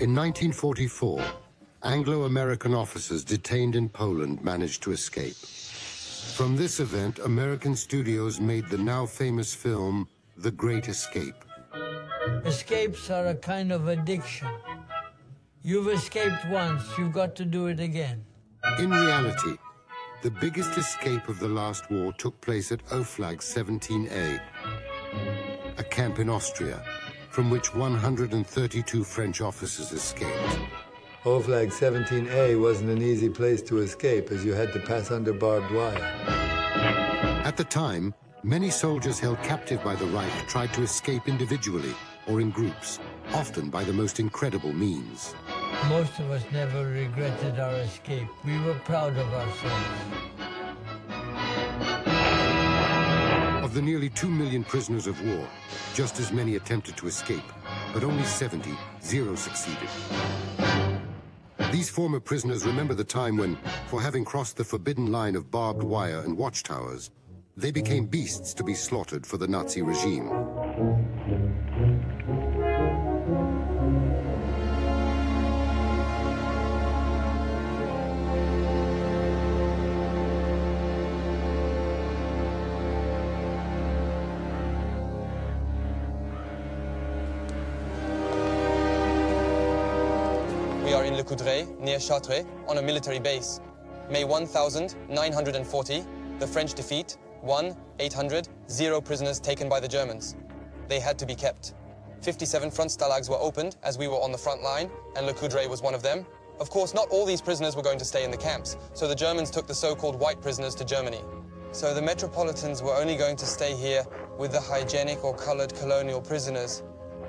In 1944, Anglo-American officers detained in Poland managed to escape. From this event, American studios made the now famous film, The Great Escape. Escapes are a kind of addiction. You've escaped once, you've got to do it again. In reality, the biggest escape of the last war took place at Oflag 17A, a camp in Austria, from which 132 French officers escaped. Oflag 17A wasn't an easy place to escape, as you had to pass under barbed wire. At the time, many soldiers held captive by the Reich tried to escape individually or in groups, often by the most incredible means. Most of us never regretted our escape. We were proud of ourselves. Of the nearly 2 million prisoners of war, just as many attempted to escape, but only 70, zero succeeded. These former prisoners remember the time when, for having crossed the forbidden line of barbed wire and watchtowers, they became beasts to be slaughtered for the Nazi regime. We are in Le Coudray, near Chartres, on a military base. May 1940, the French defeat, 800, 0 prisoners taken by the Germans. They had to be kept. 57 front stalags were opened as we were on the front line, and Le Coudray was one of them. Of course, not all these prisoners were going to stay in the camps, so the Germans took the so-called white prisoners to Germany. So the Metropolitans were only going to stay here with the hygienic or colored colonial prisoners.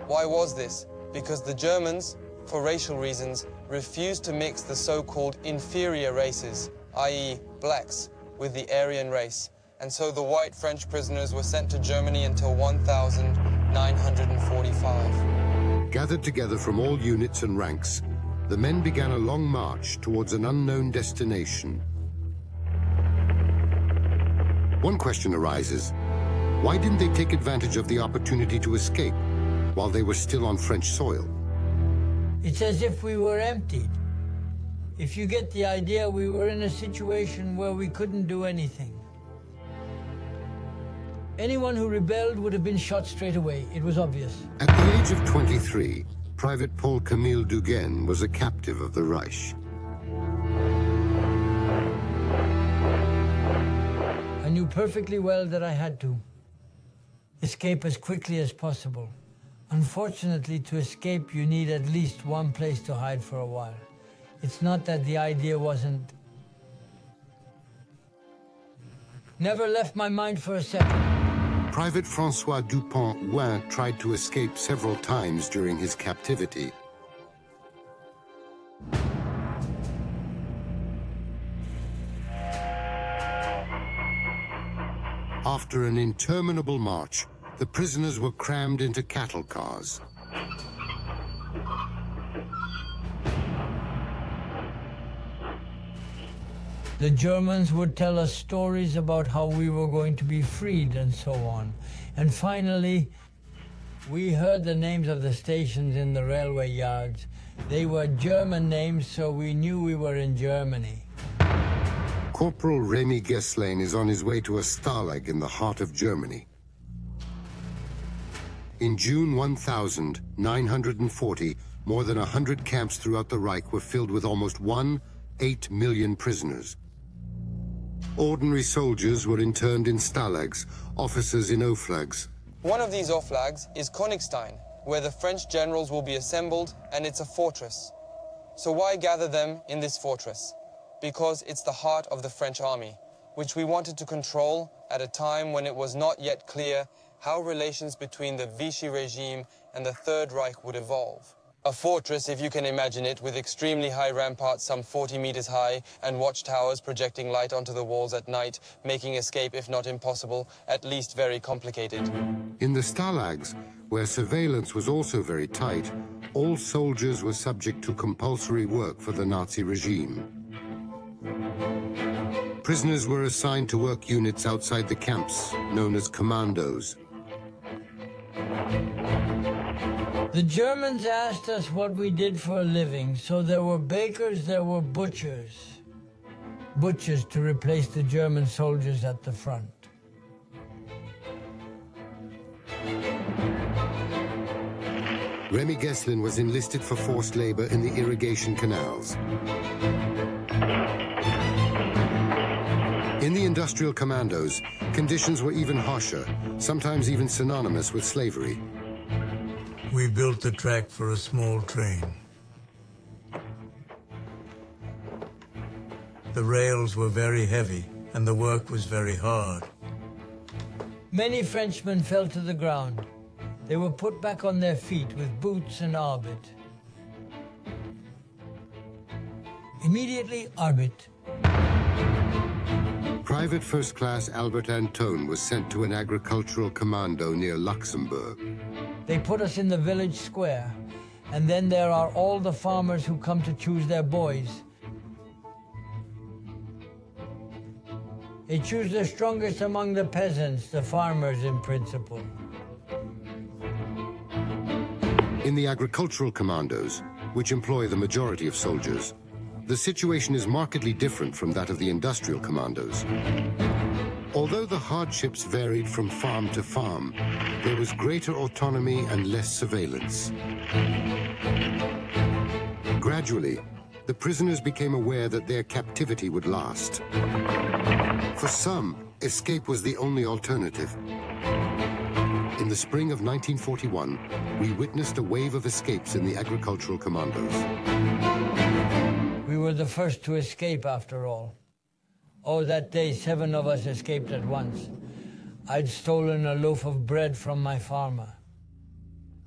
Why was this? Because the Germans, for racial reasons, refused to mix the so-called inferior races, i.e. blacks, with the Aryan race. And so the white French prisoners were sent to Germany until 1945. Gathered together from all units and ranks, the men began a long march towards an unknown destination. One question arises: why didn't they take advantage of the opportunity to escape while they were still on French soil? It's as if we were emptied. If you get the idea, we were in a situation where we couldn't do anything. Anyone who rebelled would have been shot straight away. It was obvious. At the age of 23, Private Paul Camille Duguesne was a captive of the Reich. I knew perfectly well that I had to escape as quickly as possible. Unfortunately, to escape, you need at least one place to hide for a while. It's not that the idea wasn't... Never left my mind for a second. Private François Dupont-Houin tried to escape several times during his captivity. After an interminable march, the prisoners were crammed into cattle cars. The Germans would tell us stories about how we were going to be freed and so on. And finally, we heard the names of the stations in the railway yards. They were German names, so we knew we were in Germany. Corporal Remy Gesslain is on his way to a stalag in the heart of Germany. In June 1940, more than 100 camps throughout the Reich were filled with almost 8 million prisoners. Ordinary soldiers were interned in stalags, officers in oflags. One of these oflags is Königstein, where the French generals will be assembled, and it's a fortress. So why gather them in this fortress? Because it's the heart of the French army, which we wanted to control at a time when it was not yet clear how relations between the Vichy regime and the Third Reich would evolve. A fortress, if you can imagine it, with extremely high ramparts some 40 meters high and watchtowers projecting light onto the walls at night, making escape, if not impossible, at least very complicated. In the stalags, where surveillance was also very tight, all soldiers were subject to compulsory work for the Nazi regime. Prisoners were assigned to work units outside the camps, known as commandos. The Germans asked us what we did for a living, so there were bakers, there were butchers. Butchers to replace the German soldiers at the front. Remy Geslin was enlisted for forced labor in the irrigation canals. In the industrial commandos, conditions were even harsher, sometimes even synonymous with slavery. We built the track for a small train. The rails were very heavy, and the work was very hard. Many Frenchmen fell to the ground. They were put back on their feet with boots and arbit. Immediately, arbit. Private First Class Albert Antone was sent to an agricultural commando near Luxembourg. They put us in the village square, and then there are all the farmers who come to choose their boys. They choose the strongest among the peasants, the farmers in principle. In the agricultural commandos, which employ the majority of soldiers, the situation is markedly different from that of the industrial commandos. Although the hardships varied from farm to farm, there was greater autonomy and less surveillance. Gradually, the prisoners became aware that their captivity would last. For some, escape was the only alternative. In the spring of 1941, we witnessed a wave of escapes in the agricultural commandos. We were the first to escape, after all. Oh, that day, 7 of us escaped at once. I'd stolen a loaf of bread from my farmer.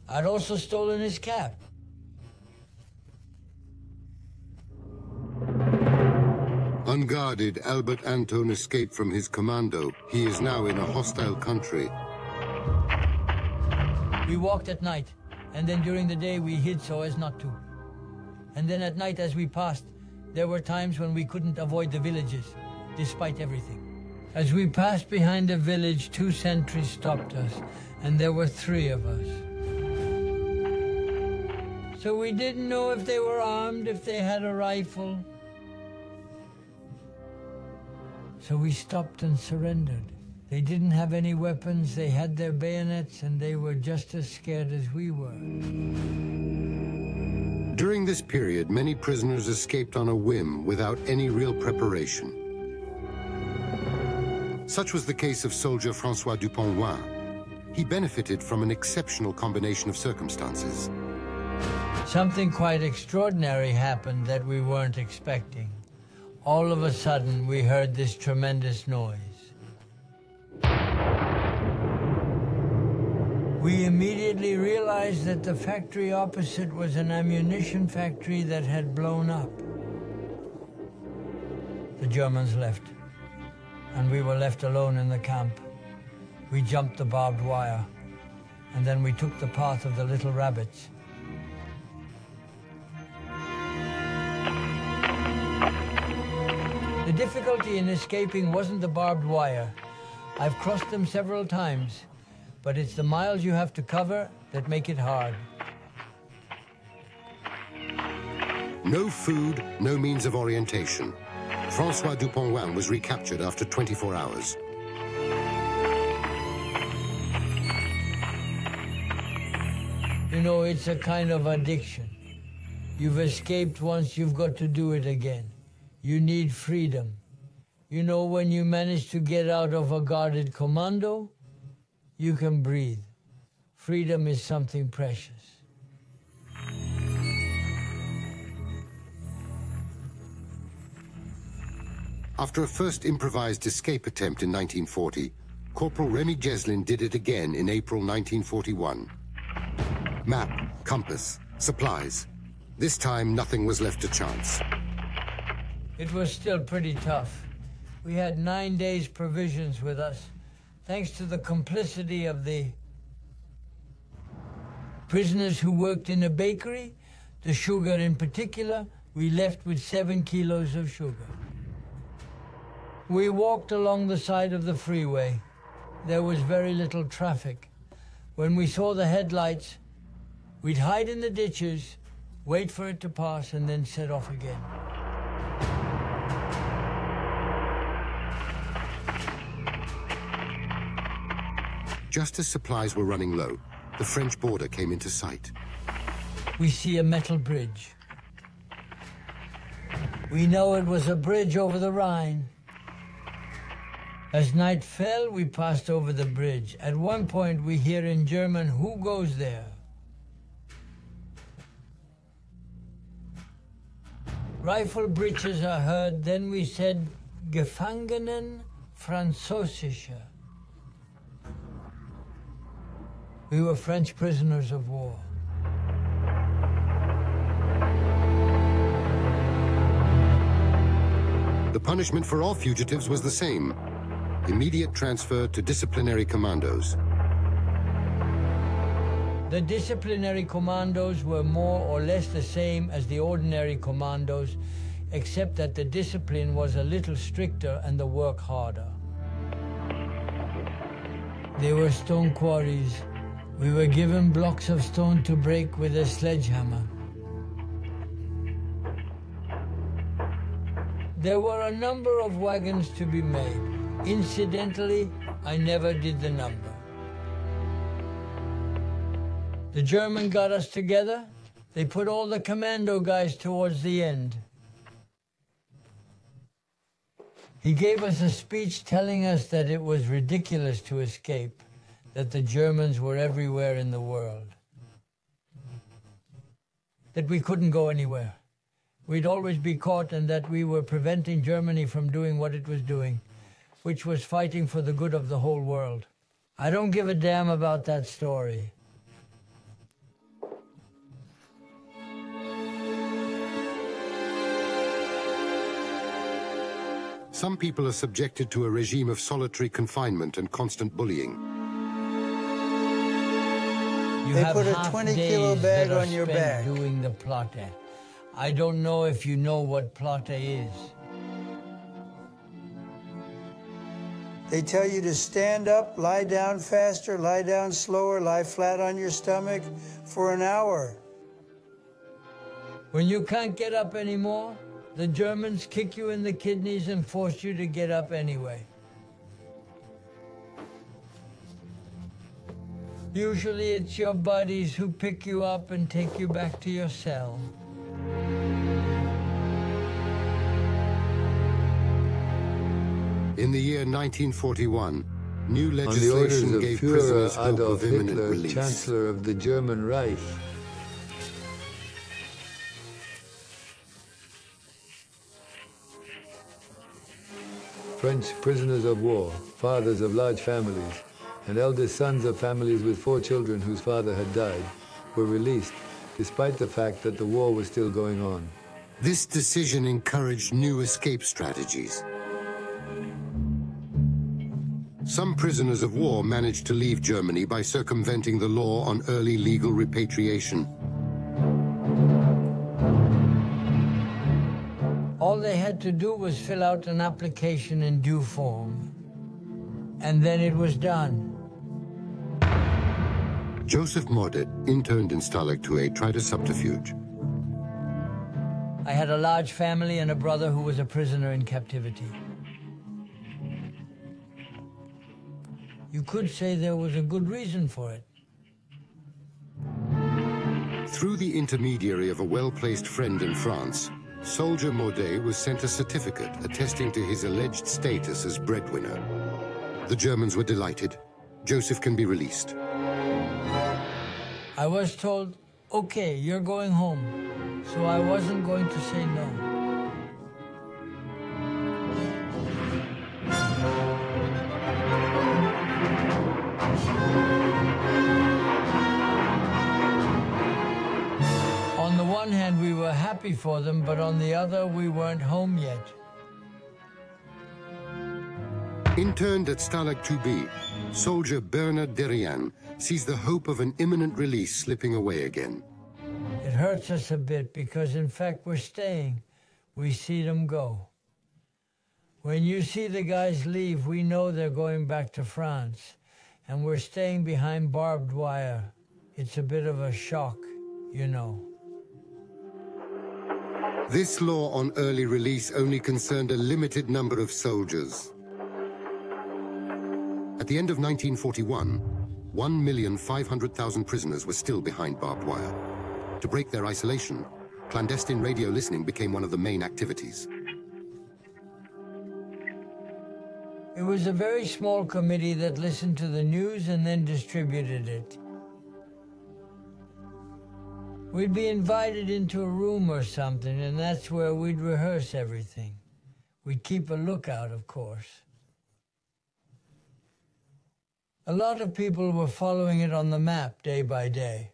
I'd also stolen his cap. Unguarded, Albert Antone escaped from his commando. He is now in a hostile country. We walked at night, and then during the day we hid so as not to. And then at night as we passed, there were times when we couldn't avoid the villages, despite everything. As we passed behind a village, 2 sentries stopped us, and there were 3 of us. So we didn't know if they were armed, if they had a rifle. So we stopped and surrendered. They didn't have any weapons, they had their bayonets, and they were just as scared as we were. During this period, many prisoners escaped on a whim without any real preparation. Such was the case of soldier François Dupont-Wain. He benefited from an exceptional combination of circumstances. Something quite extraordinary happened that we weren't expecting. All of a sudden, we heard this tremendous noise. We immediately realized that the factory opposite was an ammunition factory that had blown up. The Germans left, and we were left alone in the camp. We jumped the barbed wire, and then we took the path of the little rabbits. The difficulty in escaping wasn't the barbed wire. I've crossed them several times, but it's the miles you have to cover that make it hard. No food, no means of orientation. François Dupont-Wain was recaptured after 24 hours. You know, it's a kind of addiction. You've escaped once, you've got to do it again. You need freedom. You know, when you manage to get out of a guarded commando, you can breathe. Freedom is something precious. After a first improvised escape attempt in 1940, Corporal Remy Geslin did it again in April 1941. Map, compass, supplies. This time, nothing was left to chance. It was still pretty tough. We had 9 days' provisions with us, thanks to the complicity of the prisoners who worked in a bakery, the sugar in particular. We left with 7 kilos of sugar. We walked along the side of the freeway. There was very little traffic. When we saw the headlights, We'd hide in the ditches, wait for it to pass, and then set off again. Just as supplies were running low, the French border came into sight. We see a metal bridge. We know it was a bridge over the Rhine. As night fell, we passed over the bridge. At one point, we hear in German, "Who goes there?" Rifle breaches are heard. Then we said, "Gefangenen Französische." We were French prisoners of war. The punishment for all fugitives was the same: immediate transfer to disciplinary commandos. The disciplinary commandos were more or less the same as the ordinary commandos, except that the discipline was a little stricter and the work harder. They were stone quarries. We were given blocks of stone to break with a sledgehammer. There were a number of wagons to be made. Incidentally, I never did the number. The German got us together. They put all the commando guys towards the end. He gave us a speech telling us that it was ridiculous to escape, that the Germans were everywhere in the world, that we couldn't go anywhere. We'd always be caught, and that we were preventing Germany from doing what it was doing, which was fighting for the good of the whole world. I don't give a damn about that story. Some people are subjected to a regime of solitary confinement and constant bullying. They put a 20-kilo bag on your back. Doing the plotte. I don't know if you know what plotte is. They tell you to stand up, lie down faster, lie down slower, lie flat on your stomach for an hour. When you can't get up anymore, the Germans kick you in the kidneys and force you to get up anyway. Usually it's your buddies who pick you up and take you back to your cell. In the year 1941, new On the orders legislation of gave prisoners Führer hope Adolf of imminent Hitler, release. Chancellor of the German Reich, French prisoners of war, fathers of large families, and eldest sons of families with 4 children whose father had died, were released, despite the fact that the war was still going on. This decision encouraged new escape strategies. Some prisoners of war managed to leave Germany by circumventing the law on early legal repatriation. All they had to do was fill out an application in due form, and then it was done. Joseph Mordet, interned in Stalag 2A, tried a subterfuge. I had a large family and a brother who was a prisoner in captivity. You could say there was a good reason for it. Through the intermediary of a well-placed friend in France, soldier Mordet was sent a certificate attesting to his alleged status as breadwinner. The Germans were delighted. Joseph can be released. I was told, okay, you're going home. So I wasn't going to say no. On the one hand, we were happy for them, but on the other, we weren't home yet. Interned at Stalag 2B, soldier Bernard Derian sees the hope of an imminent release slipping away again. It hurts us a bit because, in fact, we're staying. We see them go. When you see the guys leave, we know they're going back to France, and we're staying behind barbed wire. It's a bit of a shock. you know. This law on early release only concerned a limited number of soldiers. At the end of 1941, 1,500,000 prisoners were still behind barbed wire. To break their isolation, clandestine radio listening became one of the main activities. It was a very small committee that listened to the news and then distributed it. We'd be invited into a room or something, and that's where we'd rehearse everything. We'd keep a lookout, of course. A lot of people were following it on the map day by day.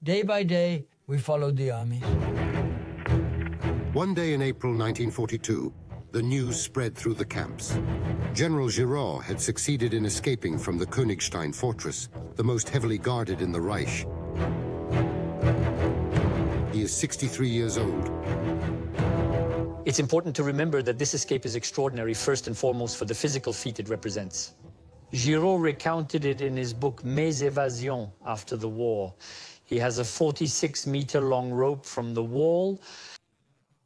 Day by day, we followed the armies. One day in April 1942, the news spread through the camps. General Giraud had succeeded in escaping from the Königstein fortress, the most heavily guarded in the Reich. He is 63 years old. It's important to remember that this escape is extraordinary, first and foremost, for the physical feat it represents. Giraud recounted it in his book Mes Évasions after the war. He has a 46-meter-long rope from the wall.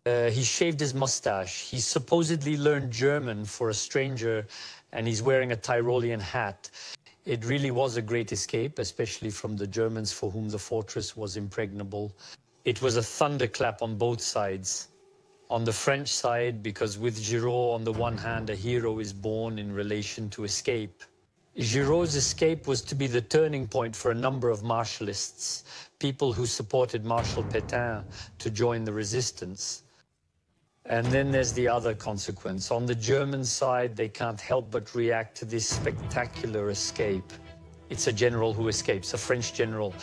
He shaved his mustache. He supposedly learned German for a stranger, and he's wearing a Tyrolean hat. It really was a great escape, especially from the Germans for whom the fortress was impregnable. It was a thunderclap on both sides. On the French side, because with Giraud on the one hand, a hero is born in relation to escape. Giraud's escape was to be the turning point for a number of martialists, people who supported Marshal Pétain to join the resistance. And then there's the other consequence. On the German side, they can't help but react to this spectacular escape. It's a general who escapes, a French general.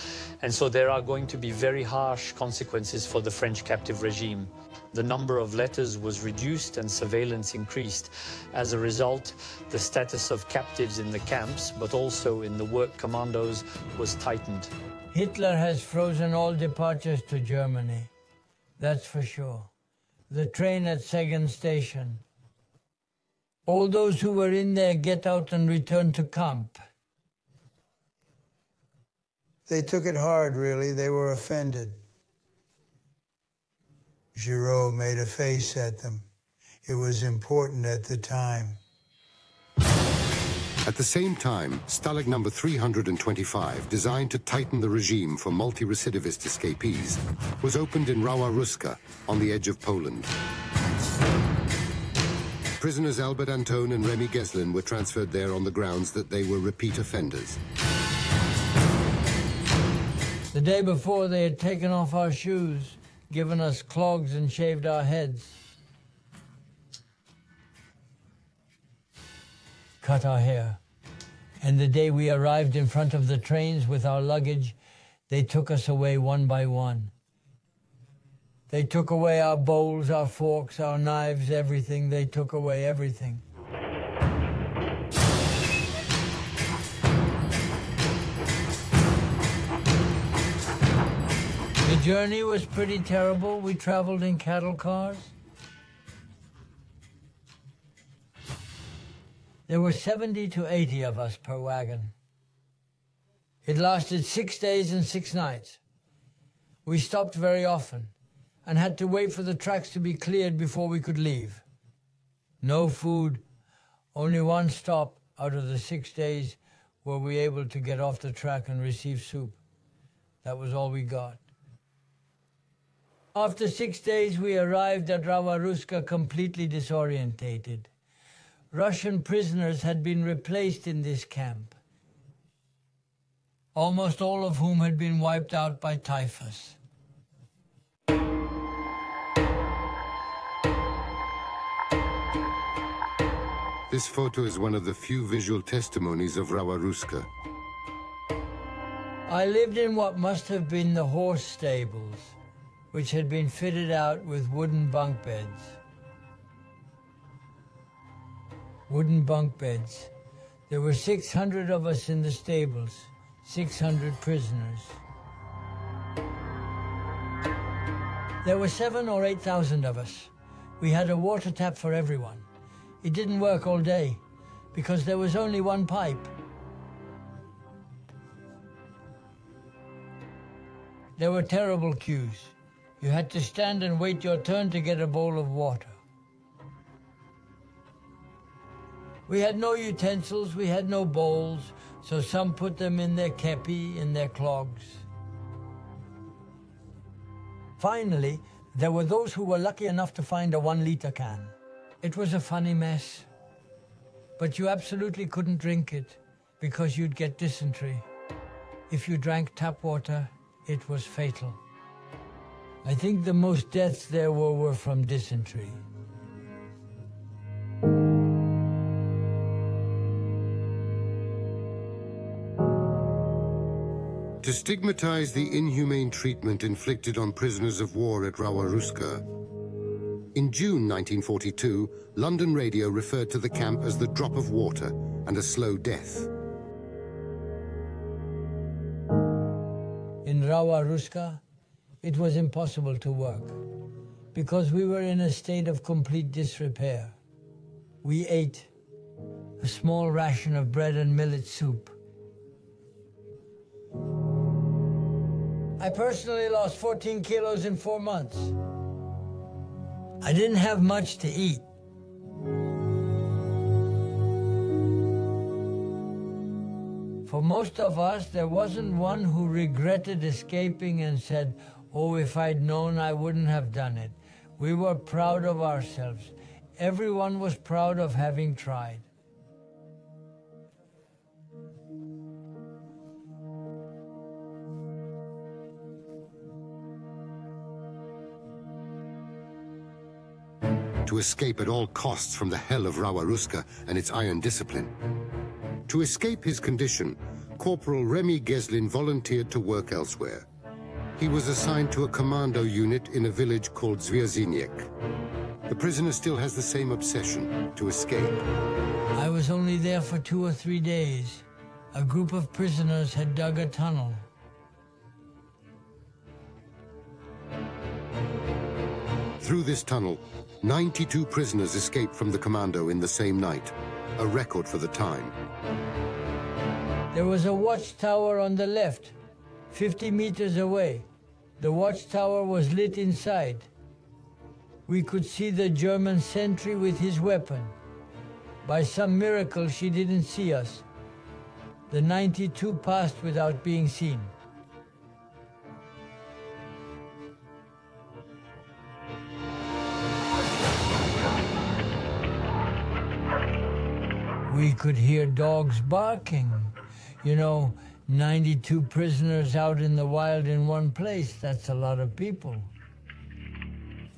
And so there are going to be very harsh consequences for the French captive regime. The number of letters was reduced and surveillance increased. As a result, the status of captives in the camps, but also in the work commandos, was tightened. Hitler has frozen all departures to Germany. That's for sure. The train at Segen Station. All those who were in there get out and return to camp. They took it hard, really. They were offended. Giraud made a face at them. It was important at the time. At the same time, Stalag number 325, designed to tighten the regime for multi-recidivist escapees, was opened in Rawa Ruska, on the edge of Poland. Prisoners Albert Antone and Remy Geslin were transferred there on the grounds that they were repeat offenders. The day before, they had taken off our shoes, given us clogs and shaved our heads. Cut our hair. And the day we arrived in front of the trains with our luggage, they took us away one by one. They took away our bowls, our forks, our knives, everything. They took away everything. The journey was pretty terrible. We traveled in cattle cars. There were 70 to 80 of us per wagon. It lasted 6 days and 6 nights. We stopped very often and had to wait for the tracks to be cleared before we could leave. No food, only one stop out of the 6 days were we able to get off the track and receive soup. That was all we got. After 6 days, we arrived at Rawa Ruska completely disorientated. Russian prisoners had been replaced in this camp, almost all of whom had been wiped out by typhus. This photo is one of the few visual testimonies of Rawa Ruska. I lived in what must have been the horse stables, which had been fitted out with wooden bunk beds. Wooden bunk beds. There were 600 of us in the stables, 600 prisoners. There were 7,000 or 8,000 of us. We had a water tap for everyone. It didn't work all day because there was only one pipe. There were terrible queues. You had to stand and wait your turn to get a bowl of water. We had no utensils, we had no bowls, so some put them in their kepi, in their clogs. Finally, there were those who were lucky enough to find a 1-liter can. It was a funny mess, but you absolutely couldn't drink it because you'd get dysentery. If you drank tap water, it was fatal. I think the most deaths there were from dysentery. To stigmatize the inhumane treatment inflicted on prisoners of war at Rawa-Ruska, in June 1942, London radio referred to the camp as the drop of water and a slow death. In Rawa-Ruska, it was impossible to work because we were in a state of complete disrepair. We ate a small ration of bread and millet soup. I personally lost 14 kilos in 4 months. I didn't have much to eat. For most of us, there wasn't one who regretted escaping and said, "Oh, if I'd known, I wouldn't have done it." We were proud of ourselves. Everyone was proud of having tried. To escape at all costs from the hell of Rawa-Ruska and its iron discipline. To escape his condition, Corporal Remy Geslin volunteered to work elsewhere. He was assigned to a commando unit in a village called Zwierzyniec. The prisoner still has the same obsession, to escape. I was only there for 2 or 3 days. A group of prisoners had dug a tunnel. Through this tunnel, 92 prisoners escaped from the commando in the same night, a record for the time. There was a watchtower on the left, 50 meters away. The watchtower was lit inside. We could see the German sentry with his weapon. By some miracle, she didn't see us. The 92 passed without being seen. We could hear dogs barking. You know, 92 prisoners out in the wild in one place, that's a lot of people.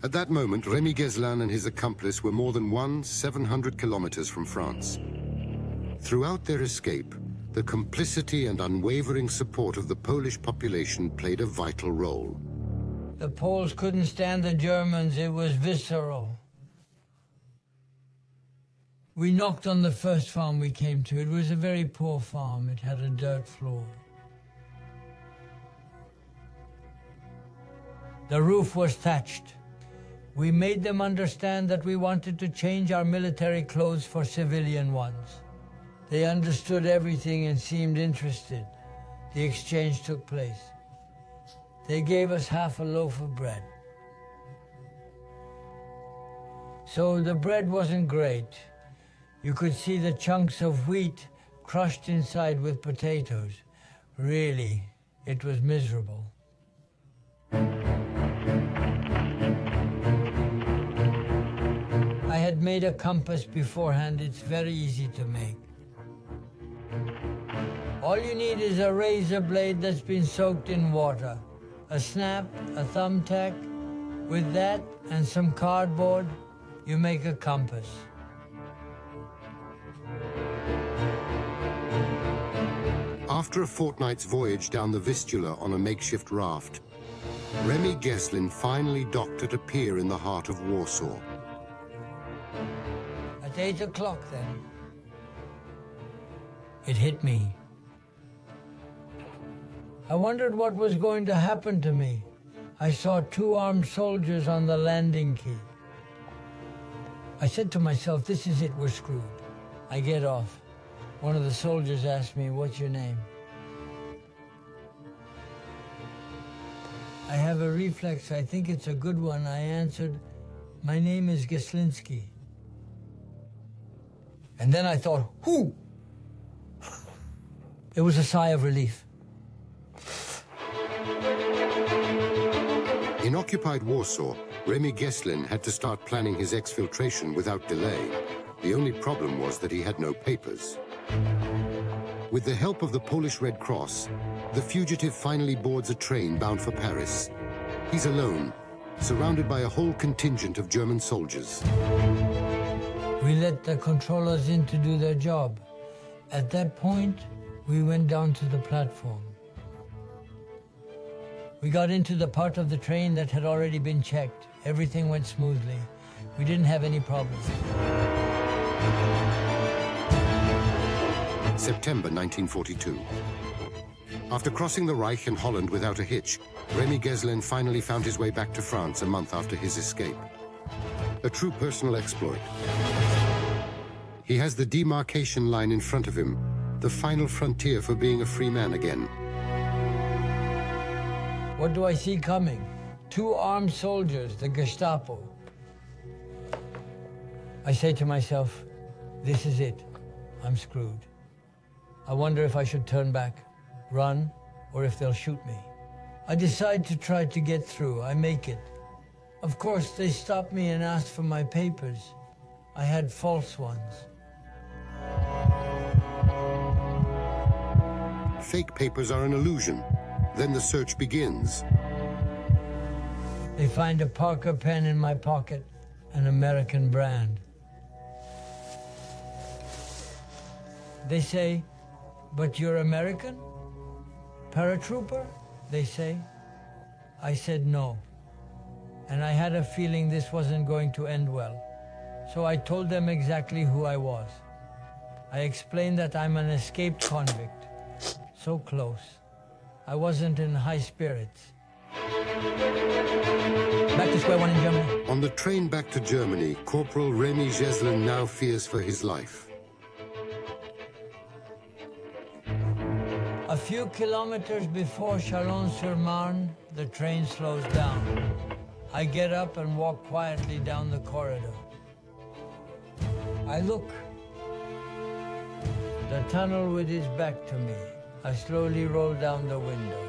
At that moment, Remy Geslin and his accomplice were more than 700 kilometers from France. Throughout their escape, the complicity and unwavering support of the Polish population played a vital role. The Poles couldn't stand the Germans, it was visceral. We knocked on the first farm we came to. It was a very poor farm. It had a dirt floor. The roof was thatched. We made them understand that we wanted to change our military clothes for civilian ones. They understood everything and seemed interested. The exchange took place. They gave us half a loaf of bread. So the bread wasn't great. You could see the chunks of wheat crushed inside with potatoes. Really, it was miserable. I had made a compass beforehand. It's very easy to make. All you need is a razor blade that's been soaked in water, a snap, a thumbtack. With that and some cardboard, you make a compass. After a fortnight's voyage down the Vistula on a makeshift raft, Remy Geslin finally docked at a pier in the heart of Warsaw. At 8 o'clock then, it hit me. I wondered what was going to happen to me. I saw 2 armed soldiers on the landing key. I said to myself, this is it, we're screwed. I get off. One of the soldiers asked me, "What's your name?" I have a reflex, I think it's a good one. I answered, "My name is Geslinski." And then I thought, who? It was a sigh of relief. In occupied Warsaw, Remy Geslin had to start planning his exfiltration without delay. The only problem was that he had no papers. With the help of the Polish Red Cross, the fugitive finally boards a train bound for Paris. He's alone, surrounded by a whole contingent of German soldiers. We let the controllers in to do their job. At that point, we went down to the platform. We got into the part of the train that had already been checked. Everything went smoothly. We didn't have any problems. September 1942. After crossing the Reich and Holland without a hitch, Remy Geslin finally found his way back to France a month after his escape. A true personal exploit. He has the demarcation line in front of him, the final frontier for being a free man again. What do I see coming? 2 armed soldiers, the Gestapo. I say to myself, this is it. I'm screwed. I wonder if I should turn back, run, or if they'll shoot me. I decide to try to get through. I make it. Of course, they stop me and ask for my papers. I had false ones. Fake papers are an illusion. Then the search begins. They find a Parker pen in my pocket, an American brand. They say, "But you're American? Paratrooper?" they say. I said no. And I had a feeling this wasn't going to end well. So I told them exactly who I was. I explained that I'm an escaped convict. So close. I wasn't in high spirits. Back to square one in Germany. On the train back to Germany, Corporal Remy Geslin now fears for his life. A few kilometers before Chalon-sur-Marne, the train slows down. I get up and walk quietly down the corridor. I look. The tunnel with his back to me. I slowly roll down the window.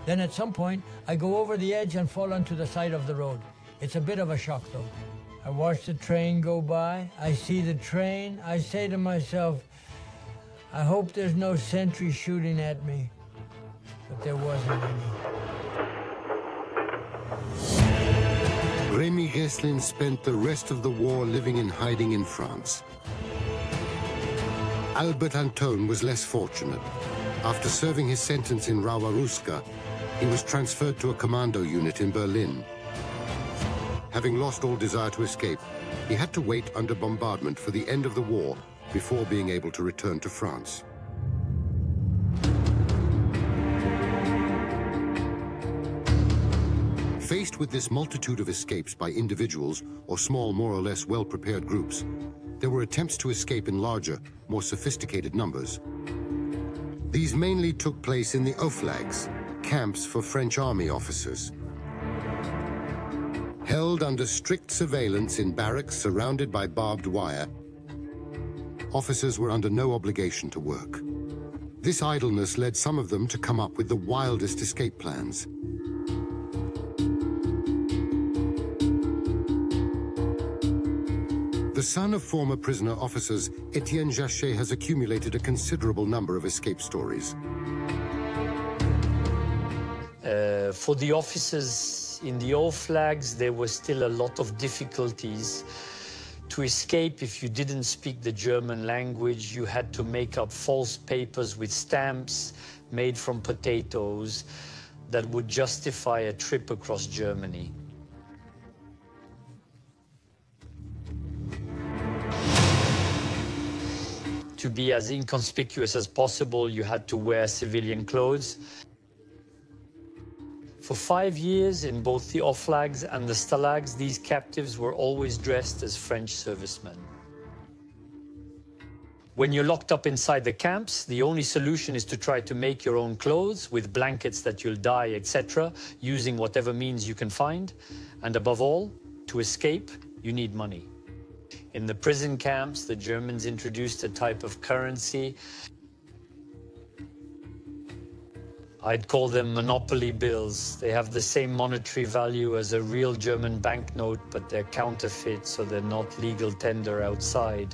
Then at some point, I go over the edge and fall onto the side of the road. It's a bit of a shock, though. I watch the train go by. I see the train. I say to myself, I hope there's no sentry shooting at me. But there wasn't any. Remy Geslin spent the rest of the war living in hiding in France. Albert Anton was less fortunate. After serving his sentence in Rawa-Ruska, he was transferred to a commando unit in Berlin. Having lost all desire to escape, he had to wait under bombardment for the end of the war before being able to return to France. Faced with this multitude of escapes by individuals or small, more or less well-prepared groups, there were attempts to escape in larger, more sophisticated numbers. These mainly took place in the Oflags, camps for French army officers. Held under strict surveillance in barracks surrounded by barbed wire, officers were under no obligation to work. This idleness led some of them to come up with the wildest escape plans. The son of former prisoner officers, Etienne Jachet has accumulated a considerable number of escape stories. For the officers in the Oflags, there was still a lot of difficulties. To escape, if you didn't speak the German language, you had to make up false papers with stamps made from potatoes that would justify a trip across Germany. To be as inconspicuous as possible, you had to wear civilian clothes. For 5 years, in both the Oflags and the Stalags, these captives were always dressed as French servicemen. When you're locked up inside the camps, the only solution is to try to make your own clothes with blankets that you'll dye, etc., using whatever means you can find. And above all, to escape, you need money. In the prison camps, the Germans introduced a type of currency. I'd call them monopoly bills. They have the same monetary value as a real German banknote, but they're counterfeit, so they're not legal tender outside.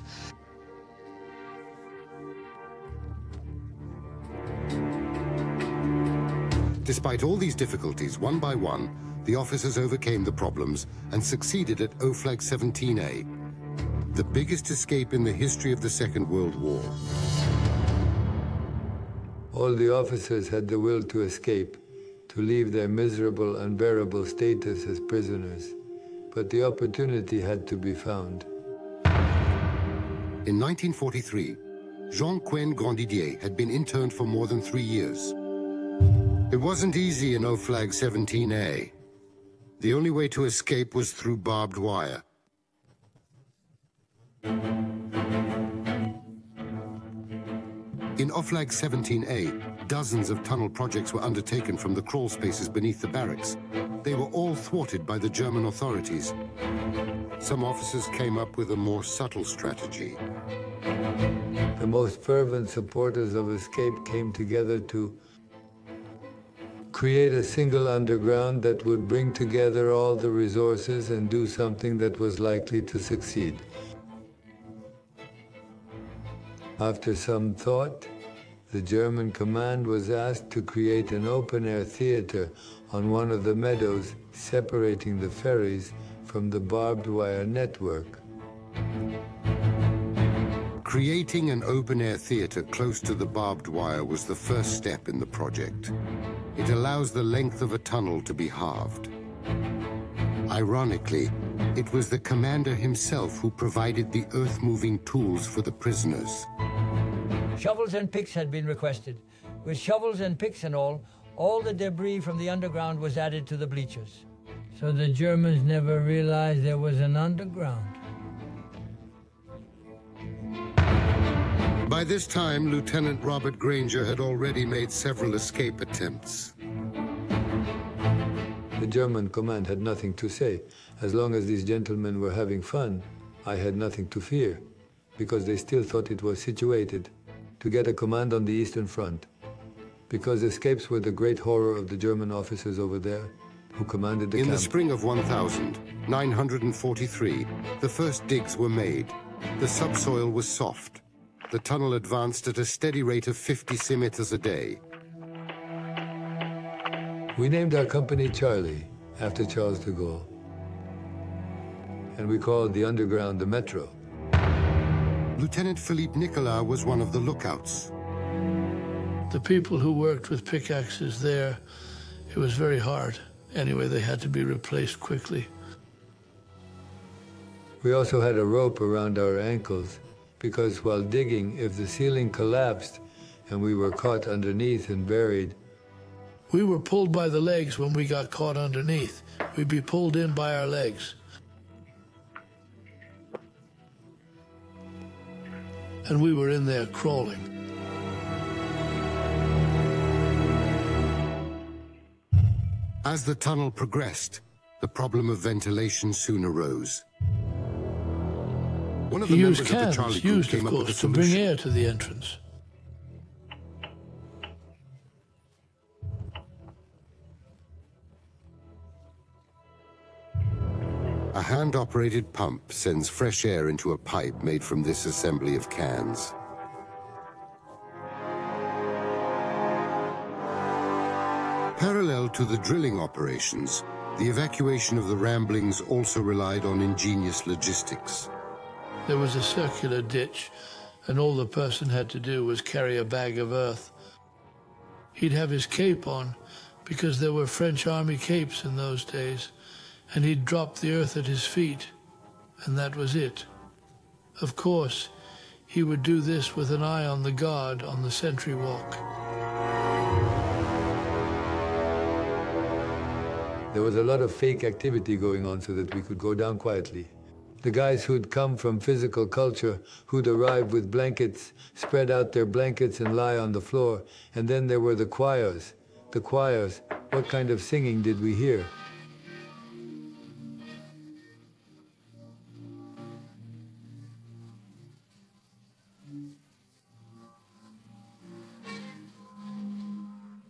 Despite all these difficulties, one by one, the officers overcame the problems and succeeded at Oflag 17A, the biggest escape in the history of the Second World War. All the officers had the will to escape, to leave their miserable, unbearable status as prisoners. But the opportunity had to be found. In 1943, Jean-Quen Grandidier had been interned for more than 3 years. It wasn't easy in Oflag 17A. The only way to escape was through barbed wire. In Oflag 17A, dozens of tunnel projects were undertaken from the crawl spaces beneath the barracks. They were all thwarted by the German authorities. Some officers came up with a more subtle strategy. The most fervent supporters of escape came together to create a single underground that would bring together all the resources and do something that was likely to succeed. After some thought, the German command was asked to create an open-air theater on one of the meadows separating the ferries from the barbed wire network. Creating an open-air theater close to the barbed wire was the first step in the project. It allows the length of a tunnel to be halved. Ironically, it was the commander himself who provided the earth-moving tools for the prisoners. Shovels and picks had been requested. With shovels and picks and all the debris from the underground was added to the bleachers. So the Germans never realized there was an underground. By this time, Lieutenant Robert Granger had already made several escape attempts. The German command had nothing to say. As long as these gentlemen were having fun, I had nothing to fear, because they still thought it was situated to get a command on the Eastern Front, because escapes were the great horror of the German officers over there who commanded the camp. In the spring of 1943, the first digs were made. The subsoil was soft. The tunnel advanced at a steady rate of 50 centimeters a day. We named our company Charlie, after Charles de Gaulle. And we called the underground the Metro. Lieutenant Philippe Nicolas was one of the lookouts. The people who worked with pickaxes there, it was very hard. Anyway, they had to be replaced quickly. We also had a rope around our ankles, because while digging, if the ceiling collapsed and we were caught underneath and buried, we were pulled by the legs when we got caught underneath. We'd be pulled in by our legs. And we were in there crawling. As the tunnel progressed, the problem of ventilation soon arose. One of the members of the Charlie group came up with a to bring air to the entrance. A hand-operated pump sends fresh air into a pipe made from this assembly of cans. Parallel to the drilling operations, the evacuation of the Ramblings also relied on ingenious logistics. There was a circular ditch, and all the person had to do was carry a bag of earth. He'd have his cape on, because there were French army capes in those days, and he'd drop the earth at his feet, and that was it. Of course, he would do this with an eye on the guard on the sentry walk. There was a lot of fake activity going on so that we could go down quietly. The guys who'd come from physical culture, who'd arrive with blankets, spread out their blankets and lie on the floor. And then there were the choirs. The choirs, what kind of singing did we hear?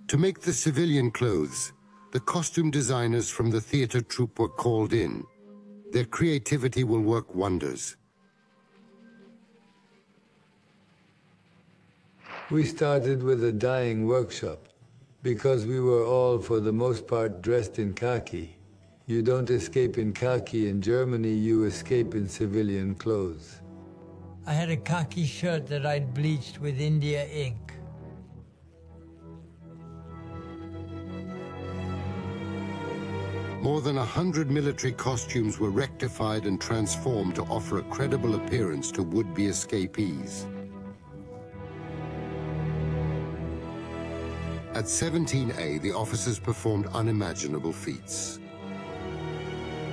To make the civilian clothes, the costume designers from the theater troupe were called in. Their creativity will work wonders. We started with a dyeing workshop because we were all, for the most part, dressed in khaki. You don't escape in khaki in Germany, you escape in civilian clothes. I had a khaki shirt that I'd bleached with India ink. More than 100 military costumes were rectified and transformed to offer a credible appearance to would-be escapees. At 17A, the officers performed unimaginable feats.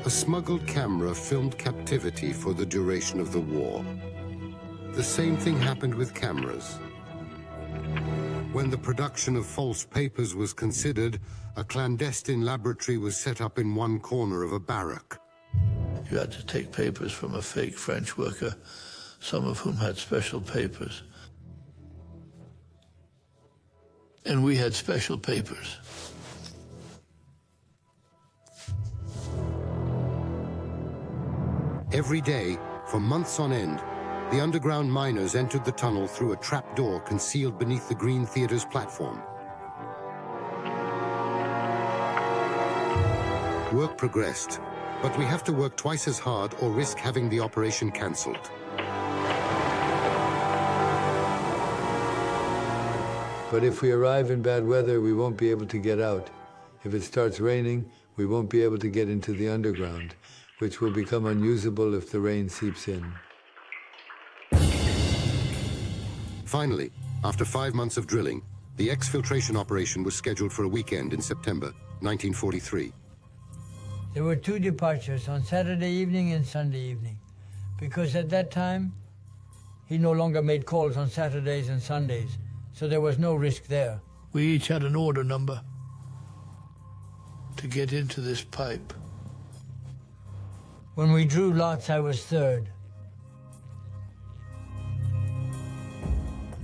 A smuggled camera filmed captivity for the duration of the war. The same thing happened with cameras. When the production of false papers was considered, a clandestine laboratory was set up in one corner of a barrack. You had to take papers from a fake French worker, some of whom had special papers. And we had special papers. Every day, for months on end, the underground miners entered the tunnel through a trap door concealed beneath the Green Theater's platform. Work progressed, but we have to work twice as hard or risk having the operation cancelled. But if we arrive in bad weather, we won't be able to get out. If it starts raining, we won't be able to get into the underground, which will become unusable if the rain seeps in. Finally, after 5 months of drilling, the exfiltration operation was scheduled for a weekend in September 1943. There were 2 departures, on Saturday evening and Sunday evening, because at that time, he no longer made calls on Saturdays and Sundays, so there was no risk there. We each had an order number to get into this pipe. When we drew lots, I was 3rd.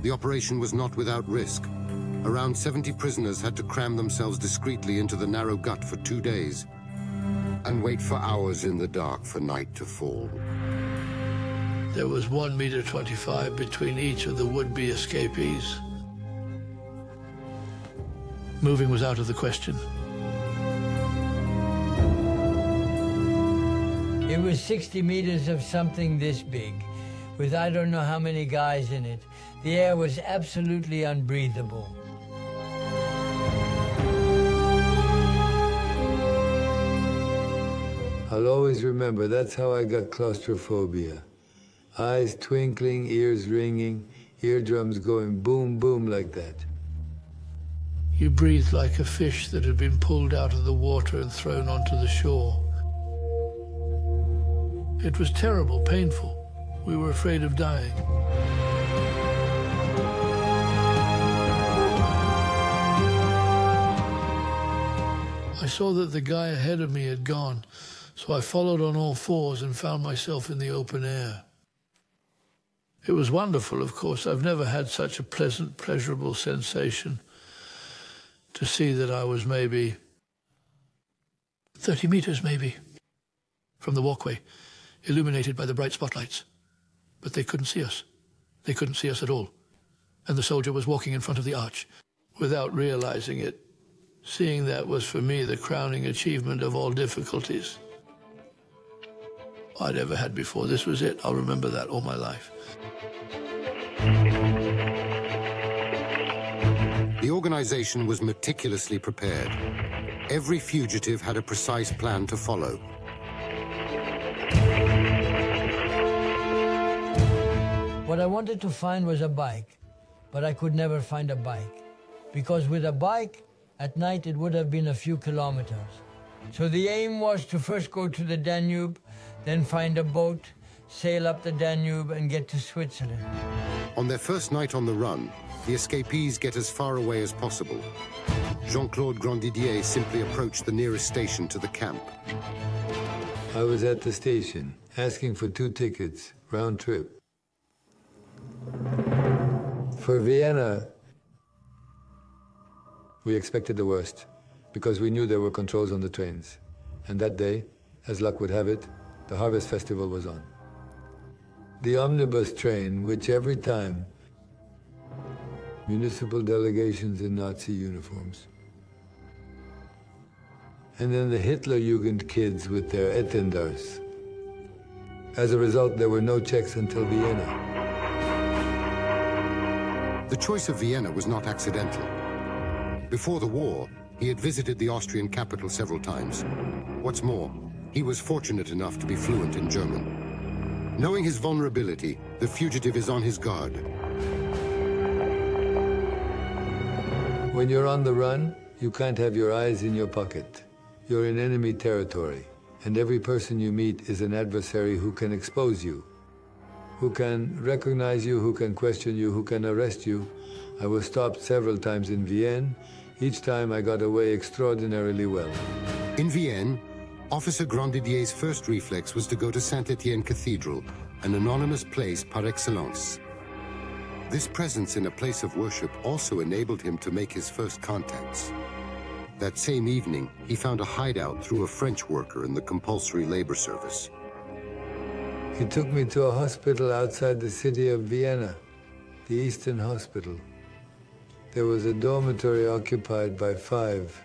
The operation was not without risk. Around 70 prisoners had to cram themselves discreetly into the narrow gut for 2 days and wait for hours in the dark for night to fall. There was 1.25 meters between each of the would-be escapees. Moving was out of the question. It was 60 meters of something this big, with I don't know how many guys in it. The air was absolutely unbreathable. I'll always remember, that's how I got claustrophobia. Eyes twinkling, ears ringing, eardrums going boom, boom like that. You breathed like a fish that had been pulled out of the water and thrown onto the shore. It was terrible, painful. We were afraid of dying. I saw that the guy ahead of me had gone, so I followed on all fours and found myself in the open air. It was wonderful, of course. I've never had such a pleasant, pleasurable sensation to see that I was maybe 30 meters, maybe, from the walkway, illuminated by the bright spotlights. But they couldn't see us. They couldn't see us at all. And the soldier was walking in front of the arch without realizing it. Seeing that was, for me, the crowning achievement of all difficulties I'd ever had before. This was it. I'll remember that all my life. The organization was meticulously prepared. Every fugitive had a precise plan to follow. What I wanted to find was a bike, but I could never find a bike, because with a bike, at night it would have been a few kilometers. So the aim was to first go to the Danube, then find a boat, sail up the Danube and get to Switzerland. On their first night on the run, the escapees get as far away as possible. Jean-Claude Grandidier simply approached the nearest station to the camp. I was at the station, asking for 2 tickets, round trip. For Vienna, we expected the worst, because we knew there were controls on the trains. And that day, as luck would have it, the Harvest Festival was on. The omnibus train, which every time, municipal delegations in Nazi uniforms. And then the Hitlerjugend kids with their Etenders. As a result, there were no checks until Vienna. The choice of Vienna was not accidental. Before the war, he had visited the Austrian capital several times. What's more, he was fortunate enough to be fluent in German. Knowing his vulnerability, the fugitive is on his guard. When you're on the run, you can't have your eyes in your pocket. You're in enemy territory, and every person you meet is an adversary who can expose you, who can recognize you, who can question you, who can arrest you. I was stopped several times in Vienne. Each time I got away extraordinarily well. In Vienne, Officer Grandidier's first reflex was to go to Saint-Étienne Cathedral, an anonymous place par excellence. This presence in a place of worship also enabled him to make his first contacts. That same evening, he found a hideout through a French worker in the compulsory labor service. He took me to a hospital outside the city of Vienna, the Eastern Hospital. There was a dormitory occupied by 5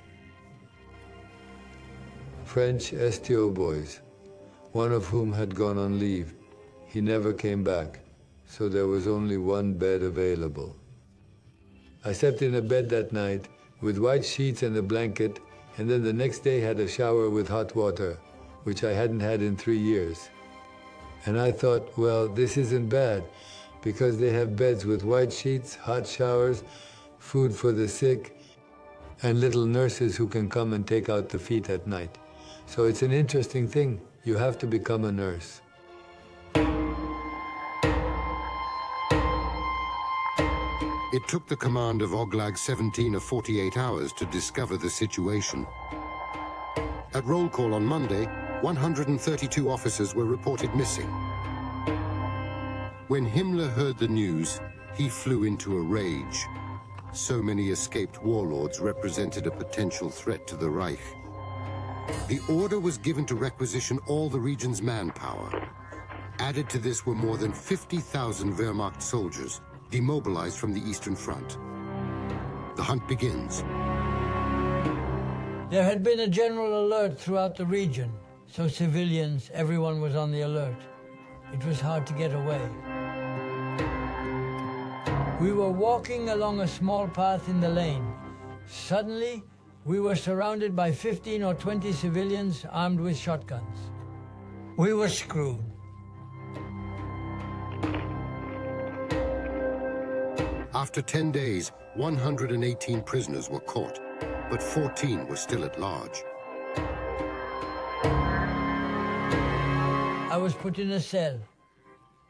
French STO boys, one of whom had gone on leave. He never came back, so there was only 1 bed available. I slept in a bed that night with white sheets and a blanket, and then the next day had a shower with hot water, which I hadn't had in 3 years. And I thought, well, this isn't bad, because they have beds with white sheets, hot showers, food for the sick, and little nurses who can come and take out the feet at night. So it's an interesting thing. You have to become a nurse. It took the command of Oglag 17 of 48 hours to discover the situation. At roll call on Monday, 132 officers were reported missing. When Himmler heard the news, he flew into a rage. So many escaped warlords represented a potential threat to the Reich. The order was given to requisition all the region's manpower. Added to this were more than 50,000 Wehrmacht soldiers, demobilized from the Eastern Front. The hunt begins. There had been a general alert throughout the region, so civilians, everyone was on the alert. It was hard to get away. We were walking along a small path in the lane. Suddenly, we were surrounded by 15 or 20 civilians armed with shotguns. We were screwed. After 10 days, 118 prisoners were caught, but 14 were still at large. I was put in a cell.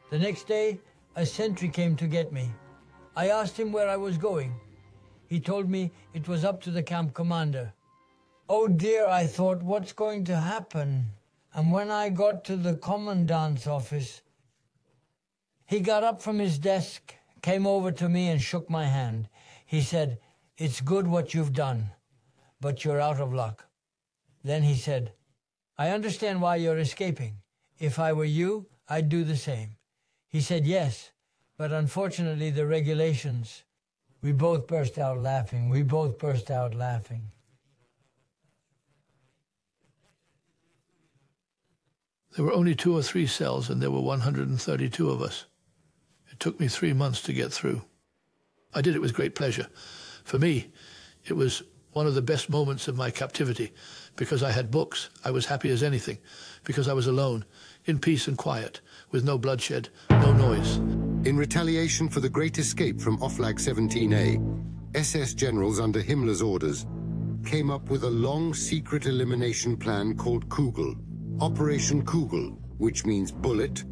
The next day, a sentry came to get me. I asked him where I was going. He told me it was up to the camp commander. Oh dear, I thought, what's going to happen? And when I got to the commandant's office, he got up from his desk, came over to me and shook my hand. He said, "It's good what you've done, but you're out of luck." Then he said, "I understand why you're escaping. If I were you, I'd do the same." He said, "Yes, but unfortunately the regulations." We both burst out laughing. We both burst out laughing. There were only 2 or 3 cells, and there were 132 of us. It took me 3 months to get through. I did it with great pleasure. For me, it was one of the best moments of my captivity, because I had books. I was happy as anything, because I was alone, in peace and quiet, with no bloodshed, no noise. In retaliation for the Great Escape from Oflag 17A, SS generals under Himmler's orders came up with a long secret elimination plan called Kugel, Operation Kugel, which means bullet,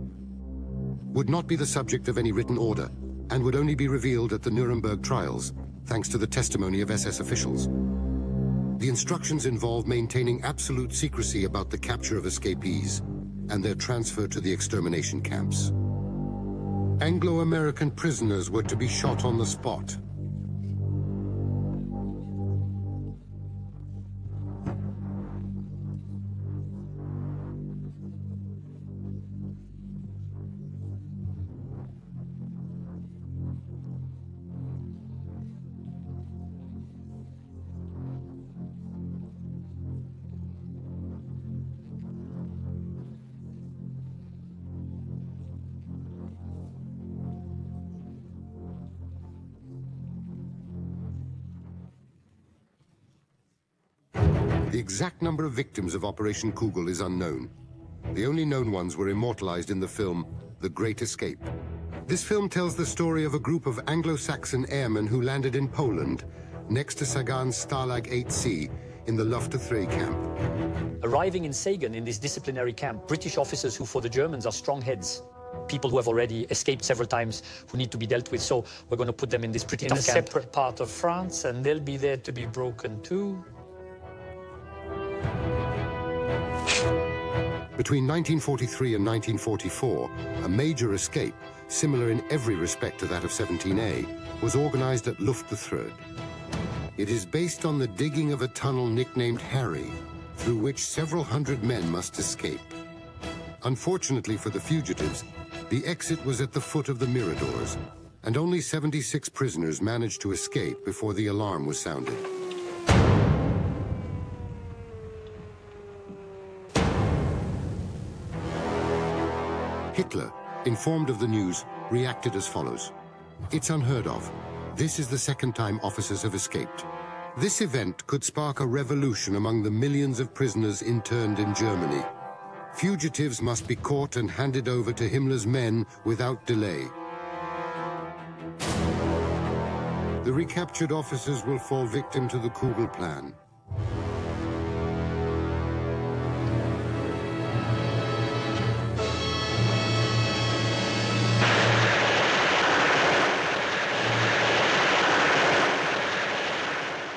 would not be the subject of any written order and would only be revealed at the Nuremberg trials, thanks to the testimony of SS officials. The instructions involve maintaining absolute secrecy about the capture of escapees and their transfer to the extermination camps. Anglo-American prisoners were to be shot on the spot. The exact number of victims of Operation Kugel is unknown. The only known ones were immortalized in the film The Great Escape. This film tells the story of a group of Anglo-Saxon airmen who landed in Poland, next to Sagan's Stalag 8C, in the Luft 3 camp. Arriving in Sagan, in this disciplinary camp, British officers who for the Germans are strong heads, people who have already escaped several times, who need to be dealt with, so we're going to put them in this pretty tough camp. In a separate part of France, and they'll be there to be broken too. Between 1943 and 1944, a major escape, similar in every respect to that of 17A, was organized at Luft 3. It is based on the digging of a tunnel nicknamed Harry, through which several hundred men must escape. Unfortunately for the fugitives, the exit was at the foot of the Miradors, and only 76 prisoners managed to escape before the alarm was sounded. Hitler, informed of the news, reacted as follows. It's unheard of. This is the second time officers have escaped. This event could spark a revolution among the millions of prisoners interned in Germany. Fugitives must be caught and handed over to Himmler's men without delay. The recaptured officers will fall victim to the Kugel plan.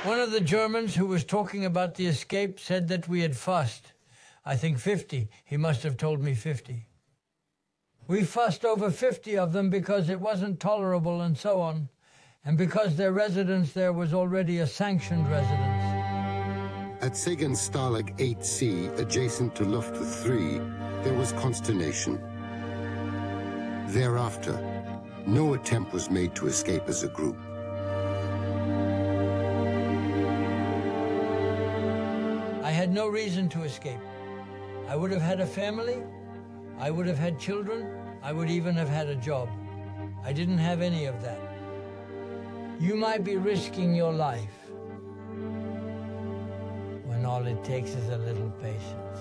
One of the Germans who was talking about the escape said that we had fussed. I think 50. He must have told me 50. We fussed over 50 of them because it wasn't tolerable and so on, and because their residence there was already a sanctioned residence. At Sagan's Stalag 8C, adjacent to Luft 3, there was consternation. Thereafter, no attempt was made to escape as a group. I had no reason to escape. I would have had a family, I would have had children, I would even have had a job. I didn't have any of that. You might be risking your life when all it takes is a little patience.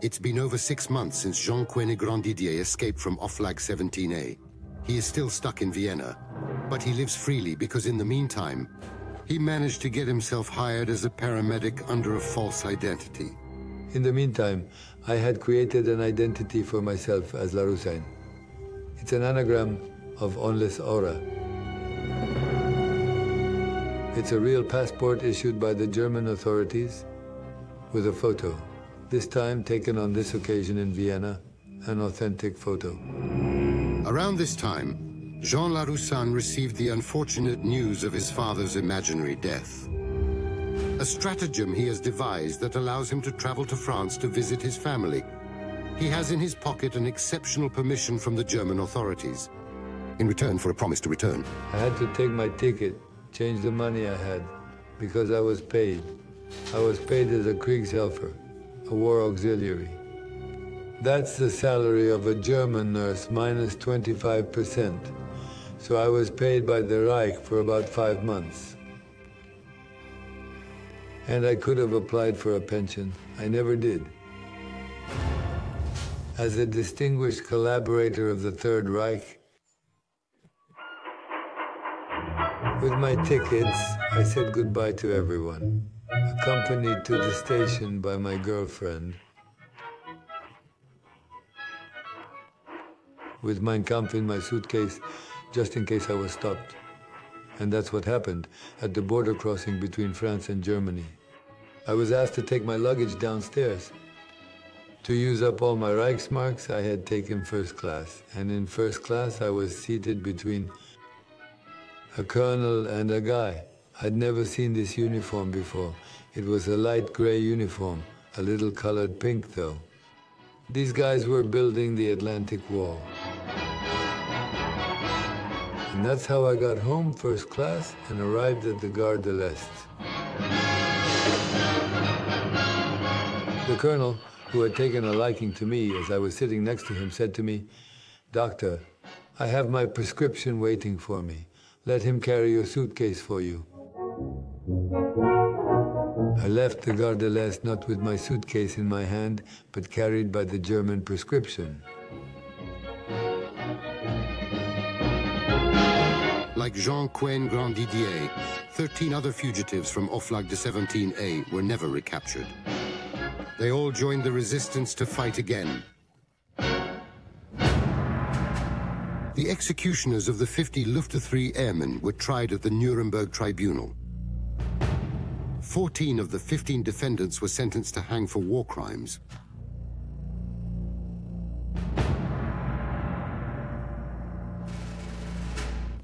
It's been over 6 months since Jean Grandidier escaped from Oflag 17A. He is still stuck in Vienna, but he lives freely because in the meantime, he managed to get himself hired as a paramedic under a false identity. In the meantime, I had created an identity for myself as Laroussain. It's an anagram of onless aura. It's a real passport issued by the German authorities with a photo. This time taken on this occasion in Vienna, an authentic photo. Around this time, Jean Laroussain received the unfortunate news of his father's imaginary death. A stratagem he has devised that allows him to travel to France to visit his family. He has in his pocket an exceptional permission from the German authorities, in return for a promise to return. I had to take my ticket, change the money I had, because I was paid. I was paid as a Kriegshelfer, a war auxiliary. That's the salary of a German nurse minus 25%. So I was paid by the Reich for about 5 months. And I could have applied for a pension. I never did. As a distinguished collaborator of the Third Reich, with my tickets, I said goodbye to everyone. accompanied to the station by my girlfriend, with Mein Kampf in my suitcase, just in case I was stopped. And that's what happened at the border crossing between France and Germany. I was asked to take my luggage downstairs. To use up all my Reichsmarks, I had taken first class. And in first class, I was seated between a colonel and a guy. I'd never seen this uniform before. It was a light gray uniform, a little colored pink though. These guys were building the Atlantic Wall. And that's how I got home first class and arrived at the Gare de l'Est. The colonel, who had taken a liking to me as I was sitting next to him, said to me, "Doctor, I have my prescription waiting for me. Let him carry your suitcase for you." I left the Gare de l'Est not with my suitcase in my hand, but carried by the German prescription. Like Jean-Quen Grandidier, 13 other fugitives from Oflag de 17A were never recaptured. They all joined the resistance to fight again. The executioners of the 50 Luftwaffe 3 airmen were tried at the Nuremberg tribunal. 14 of the 15 defendants were sentenced to hang for war crimes.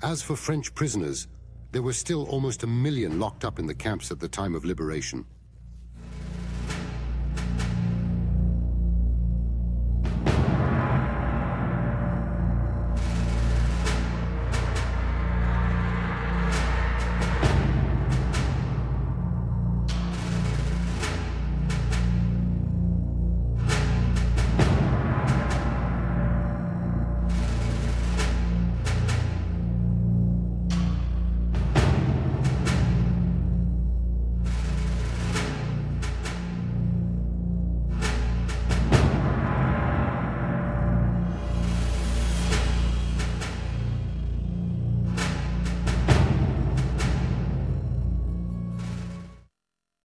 As for French prisoners, there were still almost 1 million locked up in the camps at the time of liberation.